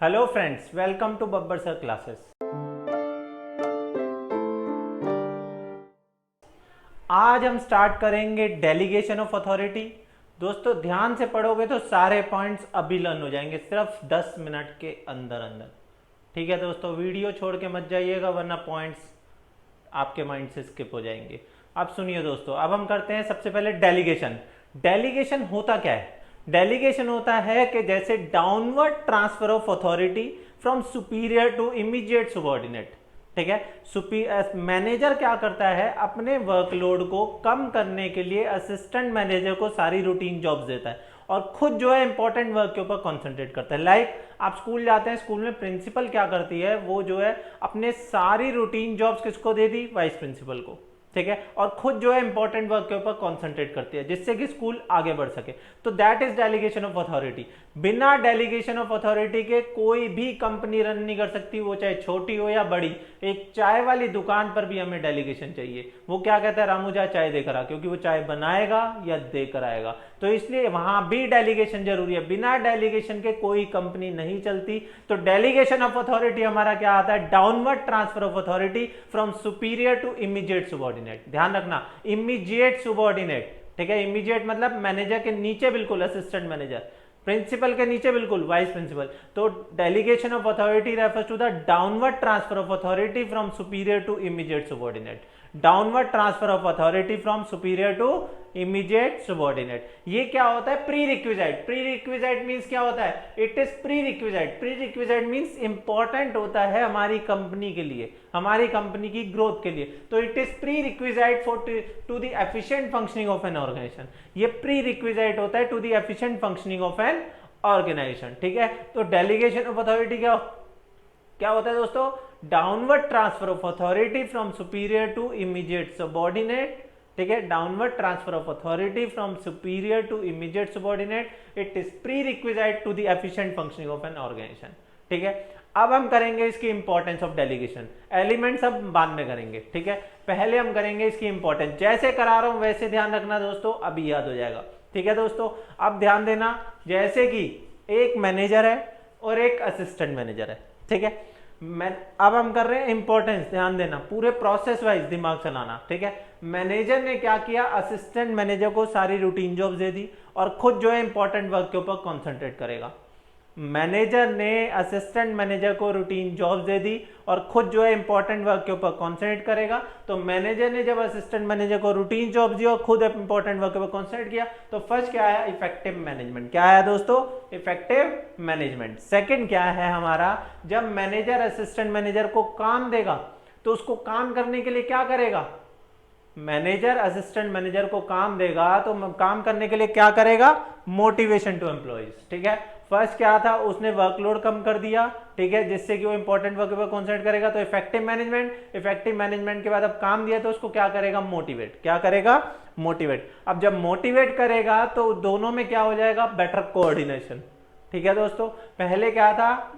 Hello friends, welcome to Babbar sir classes. आज हम start करेंगे डेलीगेशन ऑफ अथॉरिटी। दोस्तों ध्यान से पढ़ोगे तो सारे पॉइंट्स अभी लर्न हो जाएंगे सिर्फ 10 मिनट के अंदर अंदर। ठीक है दोस्तों, वीडियो छोड़ के मत जाइएगा वरना पॉइंट्स आपके माइंड से स्किप हो जाएंगे। अब सुनिए दोस्तों, अब हम करते हैं सबसे पहले डेलीगेशन। डेलीगेशन होता क्या है? डेलीगेशन होता है कि जैसे downward transfer of authority from superior to immediate subordinate. ठीक है, मैनेजर क्या करता है, अपने वर्कलोड को कम करने के लिए असिस्टेंट मैनेजर को सारी रूटीन जॉब्स देता है और खुद जो है इंपॉर्टेंट वर्क के ऊपर कॉन्सेंट्रेट करता है। लाइक आप स्कूल जाते हैं, स्कूल में प्रिंसिपल क्या करती है, वो जो है अपने सारी रूटीन जॉब्स किसको दे दी? वाइस प्रिंसिपल को। ठीक है, और खुद जो है इंपॉर्टेंट वर्क के ऊपर कॉन्सेंट्रेट करती है जिससे कि स्कूल आगे बढ़ सके। तो that is delegation of authority. बिना डेलीगेशन ऑफ अथॉरिटी के कोई भी कंपनी रन नहीं कर सकती, वो चाहे छोटी हो या बड़ी। एक चाय वाली दुकान पर भी हमें डेलीगेशन चाहिए। वो क्या कहता है, रामू जा चाय देकर आ, क्योंकि वो चाय बनाएगा या देकर आएगा। तो इसलिए वहां भी डेलीगेशन जरूरी है। बिना डेलीगेशन के कोई कंपनी नहीं चलती। तो डेलीगेशन ऑफ अथॉरिटी हमारा क्या आता है? Downward transfer of authority from superior to immediate subordinate. ध्यान रखना, इमीडिएट सबऑर्डिनेट। ठीक है, इमीडिएट मतलब मैनेजर के नीचे बिल्कुल असिस्टेंट मैनेजर, प्रिंसिपल के नीचे बिल्कुल वाइस प्रिंसिपल। तो delegation of authority refers to the downward transfer of authority from superior to immediate subordinate. Downward transfer of authority from superior to immediate subordinate. ये क्या होता है? Prerequisite. Prerequisite means क्या होता है? It is prerequisite. Prerequisite means important होता है हमारी कंपनी के लिए, हमारी कंपनी की ग्रोथ के लिए। तो it is prerequisite for to the efficient functioning of an organisation. ये प्री रिक्विजाइट होता है to the efficient functioning of an organisation. ठीक है, तो डेलीगेशन ऑफ अथॉरिटी क्या होता है दोस्तों? Downward transfer of authority from superior to immediate subordinate. ठीक है, downward transfer of authority from superior to immediate subordinate. It is prerequisite to the efficient functioning of an organisation. ठीक है, अब हम करेंगे इसकी इंपॉर्टेंस ऑफ डेलीगेशन। एलिमेंट्स अब बाद में करेंगे। ठीक है, पहले हम करेंगे इसकी इंपॉर्टेंस। जैसे करा रहा हूं वैसे ध्यान रखना दोस्तों, अभी याद हो जाएगा। ठीक है दोस्तों, अब ध्यान देना, जैसे कि एक मैनेजर है और एक असिस्टेंट मैनेजर है। ठीक है, अब हम कर रहे हैं इंपॉर्टेंस। ध्यान देना, पूरे प्रोसेस वाइज दिमाग चलाना। ठीक है, मैनेजर ने क्या किया, असिस्टेंट मैनेजर को सारी रूटीन जॉब्स दे दी और खुद जो है इंपॉर्टेंट वर्क के ऊपर कॉन्सेंट्रेट करेगा। मैनेजर ने असिस्टेंट मैनेजर को रूटीन जॉब्स दे दी और खुद जो है इंपॉर्टेंट वर्क के ऊपर कॉन्सेंट्रेट करेगा। तो मैनेजर ने जब असिस्टेंट मैनेजर को रूटीन जॉब्स दी और खुद इंपॉर्टेंट वर्क के ऊपर कॉन्सेंट्रेट किया, तो फर्स्ट क्या आया? Effective management. क्या आया दोस्तों? Effective management. सेकंड क्या है हमारा? जब मैनेजर असिस्टेंट मैनेजर को काम देगा तो उसको काम करने के लिए क्या करेगा? मैनेजर असिस्टेंट मैनेजर को काम देगा तो काम करने के लिए क्या करेगा? Motivation to employees. ठीक है, फर्स्ट क्या था? उसने वर्कलोड कम कर दिया। ठीक है, जिससे कि वो इंपॉर्टेंट वर्क पर कॉन्सेंट्रेट करेगा। तो इफेक्टिव मैनेजमेंट। इफेक्टिव मैनेजमेंट के बाद अब काम दिया तो उसको क्या करेगा? मोटिवेट। क्या करेगा? मोटिवेट। अब जब मोटिवेट करेगा तो दोनों में क्या हो जाएगा? Better coordination. ठीक है दोस्तों, पहले क्या था?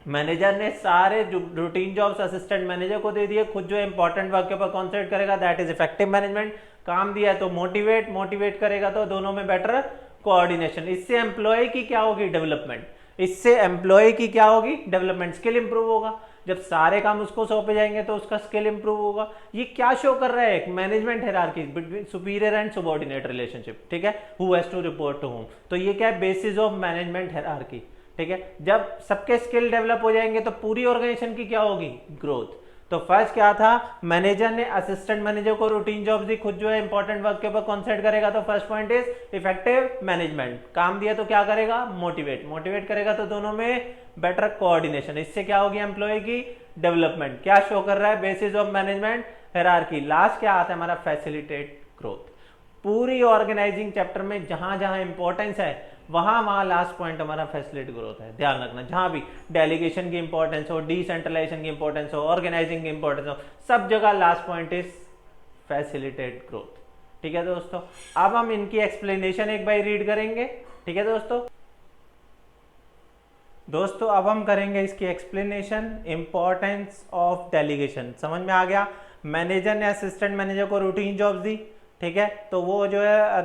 मैनेजर ने सारे रूटीन जॉब्स असिस्टेंट मैनेजर को दे दिए, खुद जो इंपॉर्टेंट वर्क के ऊपर कॉन्सेंट्रेट करेगा, दैट इज इफेक्टिव मैनेजमेंट। काम दिया है तो मोटिवेट करेगा तो दोनों में बेटर कोऑर्डिनेशन। इससे एम्प्लॉय की क्या होगी? डेवलपमेंट। इससे एम्प्लॉय की क्या होगी? डेवलपमेंट, स्किल इंप्रूव होगा। जब सारे काम उसको सौंपे जाएंगे तो उसका स्किल इंप्रूव होगा। ये क्या शो कर रहा है? Management hierarchy between superior and subordinate relationship. ठीक है, who has to report to whom. तो ये क्या है? Basis of management hierarchy. ठीक है, जब सबके स्किल डेवलप हो जाएंगे तो पूरी ऑर्गेनाइजेशन की क्या होगी? ग्रोथ। तो फर्स्ट क्या था? मैनेजर ने असिस्टेंट मैनेजर को रूटीन जॉब्स दी, खुद जो है इंपॉर्टेंट वर्क के ऊपर कॉन्सेंट्रेट करेगा। तो first point is effective management. काम दिया तो क्या करेगा? मोटिवेट करेगा तो दोनों में बेटर कोऑर्डिनेशन। इससे क्या होगी? एम्प्लॉय की डेवलपमेंट। क्या शो कर रहा है? Basis of management hierarchy. Last क्या आता है हमारा? Facilitate growth. पूरी ऑर्गेनाइजिंग चैप्टर में जहां जहां इंपॉर्टेंस है वहां लास्ट पॉइंट हमारा फैसिलिटेट ग्रोथ है। ध्यान रखना, जहां भी डेलीगेशन की इंपॉर्टेंस हो, डिसेंट्रलाइजेशन की इंपॉर्टेंस हो, ऑर्गेनाइजिंग की इंपॉर्टेंस हो, सब जगह last point is facilitate growth. ठीक है दोस्तों, अब हम इनकी एक्सप्लेनेशन एक बार रीड करेंगे। ठीक है दोस्तों अब हम करेंगे इसकी एक्सप्लेनेशन। इंपॉर्टेंस ऑफ डेलीगेशन समझ में आ गया? मैनेजर ने असिस्टेंट मैनेजर को रूटीन जॉब्स दी। ठीक है। तो वो जो है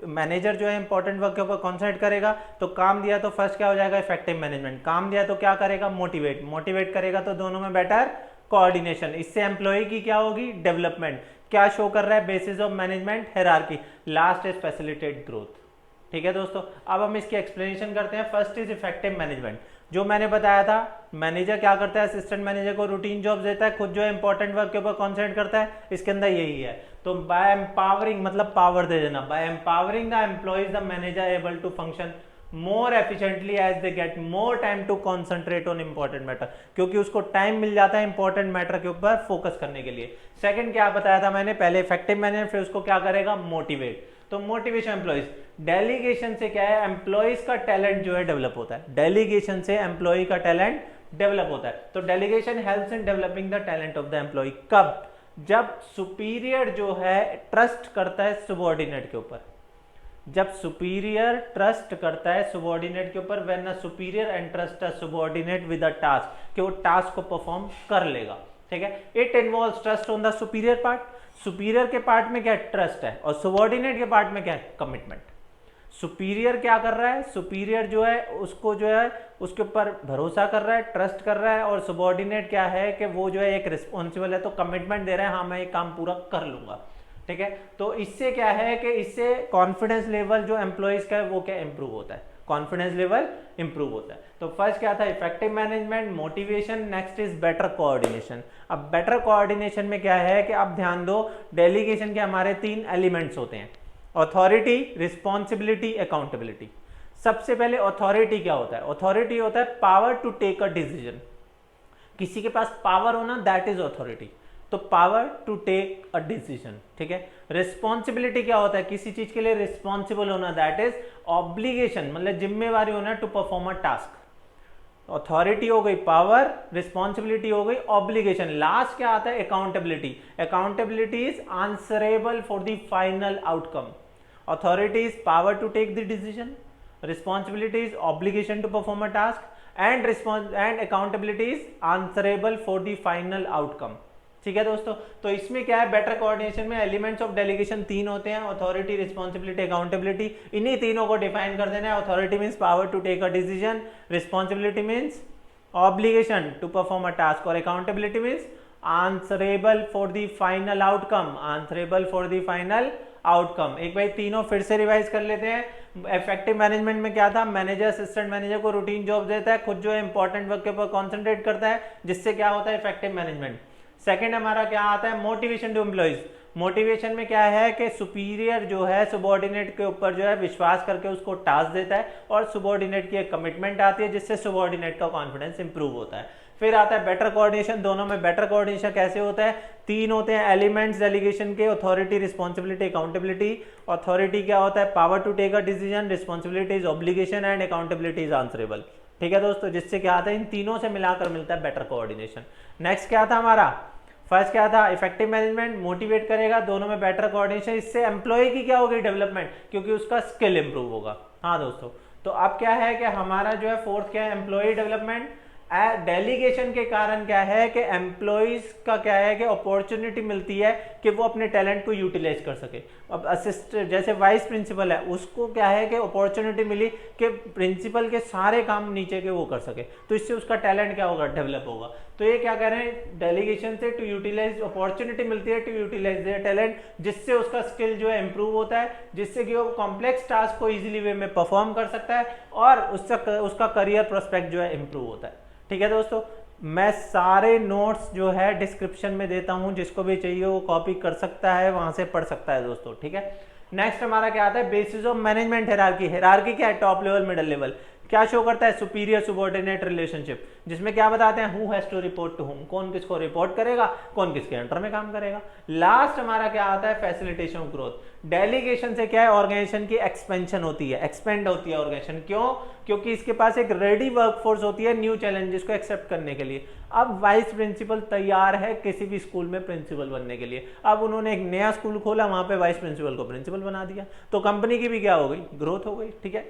मैनेजर जो है इंपॉर्टेंट वर्क के ऊपर कॉन्सेंट्रेट करेगा। तो काम दिया तो फर्स्ट क्या हो जाएगा, इफेक्टिव मैनेजमेंट। काम दिया तो क्या करेगा, मोटिवेट। मोटिवेट करेगा तो दोनों में बेटर कोऑर्डिनेशन। इससे एम्प्लॉय की क्या होगी, डेवलपमेंट। क्या शो कर रहा है, basis of management hierarchy. Last is facilitate growth. ठीक है दोस्तों, अब हम इसकी एक्सप्लेनेशन करते हैं। First is effective management. जो मैंने बताया था, मैनेजर क्या करता है, असिस्टेंट मैनेजर को रूटीन जॉब देता है, खुद जो है इंपॉर्टेंट वर्क के ऊपर कॉन्सेंट्रेट करता है। इसके अंदर यही है। तो बाय एम्पावरिंग, मतलब पावर दे देना, by empowering the employees the manager able to function more efficiently as they get more time to concentrate on important matter, क्योंकि उसको टाइम मिल जाता है इंपॉर्टेंट मैटर के ऊपर फोकस करने के लिए। सेकंड क्या बताया था मैंने, पहले इफेक्टिव मैनेजर, फिर उसको क्या करेगा, मोटिवेट। तो मोटिवेशन एम्प्लॉइज, डेलीगेशन से क्या है, एम्प्लॉइज का टैलेंट जो है डेवलप होता है। डेलीगेशन से एम्प्लॉय का टैलेंट डेवलप होता है। तो delegation helps in developing the talent of the employee. कब, जब सुपीरियर जो है ट्रस्ट करता है सबऑर्डिनेट के ऊपर। जब सुपीरियर ट्रस्ट करता है सबऑर्डिनेट के ऊपर, when a superior entrust a subordinate with a task, कि वो टास्क को परफॉर्म कर लेगा। ठीक है, it involves trust on the superior part. Superior के पार्ट में क्या है, ट्रस्ट है, और सबऑर्डिनेट के पार्ट में क्या है, कमिटमेंट। सुपीरियर क्या कर रहा है, सुपीरियर जो है उसको जो है उसके ऊपर भरोसा कर रहा है, ट्रस्ट कर रहा है, और सबऑर्डिनेट क्या है कि वो जो है एक रिस्पॉन्सिबल है, तो कमिटमेंट दे रहा है, हाँ मैं ये काम पूरा कर लूंगा। ठीक है, तो इससे क्या है कि इससे कॉन्फिडेंस लेवल जो एम्प्लॉइज का है वो क्या इंप्रूव होता है, कॉन्फिडेंस लेवल इंप्रूव होता है। तो फर्स्ट क्या था, effective management, motivation. Next is better coordination. अब बेटर कोऑर्डिनेशन में क्या है कि आप ध्यान दो, डेलीगेशन के हमारे 3 एलिमेंट्स होते हैं, अथॉरिटी, रिस्पॉन्सिबिलिटी, अकाउंटेबिलिटी। सबसे पहले अथॉरिटी क्या होता है, अथॉरिटी होता है power to take a decision. किसी के पास पावर होना, दैट इज अथॉरिटी। तो power to take a decision. ठीक है, रिस्पॉन्सिबिलिटी क्या होता है, किसी चीज के लिए रिस्पॉन्सिबल होना, दैट इज ऑब्लिगेशन, मतलब जिम्मेवारी होना to perform a task. Authority हो गई पावर, रिस्पॉन्सिबिलिटी हो गई ऑब्लिगेशन। लास्ट क्या आता है, accountability. Accountability is answerable for the final outcome. Authority is power to take the decision, responsibility is obligation to perform a task, and accountability is answerable for the final outcome। ठीक है दोस्तों, तो इसमें क्या है, बेटर कोऑर्डिनेशन में elements of delegation 3 होते हैं, अथॉरिटी, रिस्पॉन्सिबिलिटी, अकाउंटेबिलिटी। इन्हीं तीनों को डिफाइन कर देना है। Authority means power to take a decision, responsibility means obligation to perform a task, और accountability means answerable for the final outcome, answerable for the final outcome. एक भाई तीनों फिर से रिवाइज कर लेते हैं। इफेक्टिव मैनेजमेंट में क्या था, मैनेजर असिस्टेंट मैनेजर को रूटीन जॉब देता है, खुद जो है इंपॉर्टेंट वर्क के ऊपर कॉन्सेंट्रेट करता है, जिससे क्या होता है, इफेक्टिव मैनेजमेंट। सेकंड हमारा क्या आता है, मोटिवेशन टू एम्प्लॉइज। मोटिवेशन में क्या है कि सुपीरियर जो है सबऑर्डिनेट के ऊपर जो है विश्वास करके उसको टास्क देता है, और सबऑर्डिनेट की एक कमिटमेंट आती है, जिससे सबऑर्डिनेट का कॉन्फिडेंस इंप्रूव होता है। फिर आता है बेटर कोऑर्डिनेशन। दोनों में बेटर कोऑर्डिनेशन कैसे होता है, 3 होते हैं एलिमेंट्स डेलीगेशन के, अथॉरिटी, रिस्पॉन्सिबिलिटी, अकाउंटेबिलिटी। अथॉरिटी क्या होता है, power to take a decision, responsibility is obligation, and accountability is answerable. ठीक है दोस्तों, जिससे क्या आता है, इन तीनों से मिलाकर मिलता है बेटर कोऑर्डिनेशन। नेक्स्ट क्या था हमारा, फर्स्ट क्या था, इफेक्टिव मैनेजमेंट, मोटिवेट करेगा, दोनों में बेटर कोऑर्डिनेशन। इससे एम्प्लॉय की क्या होगी, डेवलपमेंट, क्योंकि उसका स्किल इंप्रूव होगा। हाँ दोस्तों, तो अब क्या है कि हमारा जो है फोर्थ क्या है, एम्प्लॉय डेवलपमेंट। डेलीगेशन के कारण क्या है कि एम्प्लॉइज का क्या है कि अपॉर्चुनिटी मिलती है कि वो अपने टैलेंट को यूटिलाइज कर सके। अब असिस्टेंट जैसे वाइस प्रिंसिपल है, उसको क्या है कि अपॉर्चुनिटी मिली कि प्रिंसिपल के सारे काम नीचे के वो कर सके, तो इससे उसका टैलेंट क्या होगा, डेवलप होगा। तो ये क्या कह रहे हैं, डेलीगेशन से टू यूटिलाइज, अपॉर्चुनिटी मिलती है टू यूटिलाइज देयर टैलेंट, जिससे उसका स्किल जो है इंप्रूव होता है, जिससे कि वो कॉम्प्लेक्स टास्क को इजीली वे में परफॉर्म कर सकता है, और उसका करियर प्रोस्पेक्ट जो है इंप्रूव होता है। ठीक है दोस्तों, मैं सारे नोट्स जो है डिस्क्रिप्शन में देता हूं, जिसको भी चाहिए वो कॉपी कर सकता है, वहां से पढ़ सकता है दोस्तों। ठीक है, नेक्स्ट हमारा क्या आता है, basis of management hierarchy. Hierarchy क्या है, टॉप लेवल, मिडिल लेवल। क्या शो करता है, सुपीरियर सुबऑर्डिनेट रिलेशनशिप, जिसमें क्या बताते हैं, who has to report to whom, कौन किसको रिपोर्ट करेगा, कौन किसके अंडर में काम करेगा। लास्ट हमारा क्या आता है, फैसिलिटेशन ऑफ ग्रोथ। डेलीगेशन से क्या है, ऑर्गेनाइजेशन की एक्सपेंशन होती है, एक्सपेंड होती है ऑर्गेनाइजेशन। क्यों, क्योंकि इसके पास एक रेडी वर्कफोर्स होती है न्यू चैलेंजेस को एक्सेप्ट करने के लिए। अब वाइस प्रिंसिपल तैयार है किसी भी स्कूल में प्रिंसिपल बनने के लिए, अब उन्होंने एक नया स्कूल खोला, वहां पे वाइस प्रिंसिपल को प्रिंसिपल बना दिया, तो कंपनी की भी क्या हो गई, ग्रोथ हो गई। ठीक है,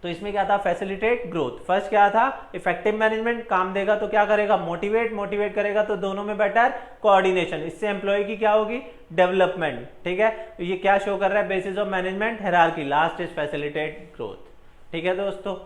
तो इसमें क्या था, फैसिलिटेट ग्रोथ। फर्स्ट क्या था, इफेक्टिव मैनेजमेंट, काम देगा तो क्या करेगा, मोटिवेट करेगा तो दोनों में बेटर कोऑर्डिनेशन, इससे एम्प्लॉय की क्या होगी, डेवलपमेंट। ठीक है, तो ये क्या शो कर रहा है, basis of management hierarchy, last is facilitate growth. ठीक है दोस्तों,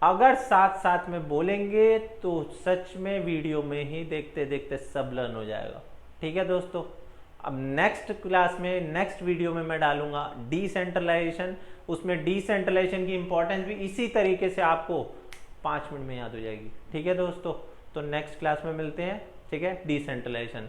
अगर साथ साथ में बोलेंगे तो सच में वीडियो में ही देखते देखते सब लर्न हो जाएगा। ठीक है दोस्तों, अब नेक्स्ट क्लास में, नेक्स्ट वीडियो में मैं डालूंगा डिसेंट्रलाइजेशन। उसमें डिसेंट्रलाइजेशन की इंपॉर्टेंस भी इसी तरीके से आपको 5 मिनट में याद हो जाएगी। ठीक है दोस्तों, तो नेक्स्ट क्लास में मिलते हैं। ठीक है, डिसेंट्रलाइजेशन।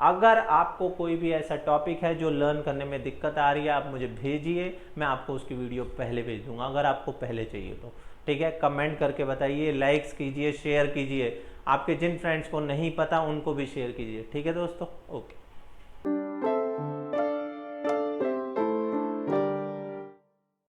अगर आपको कोई भी ऐसा टॉपिक है जो लर्न करने में दिक्कत आ रही है, आप मुझे भेजिए, मैं आपको उसकी वीडियो पहले भेज दूंगा, अगर आपको पहले चाहिए तो। ठीक है, कमेंट करके बताइए, लाइक्स कीजिए, शेयर कीजिए, आपके जिन फ्रेंड्स को नहीं पता उनको भी शेयर कीजिए। ठीक है दोस्तों, ओके।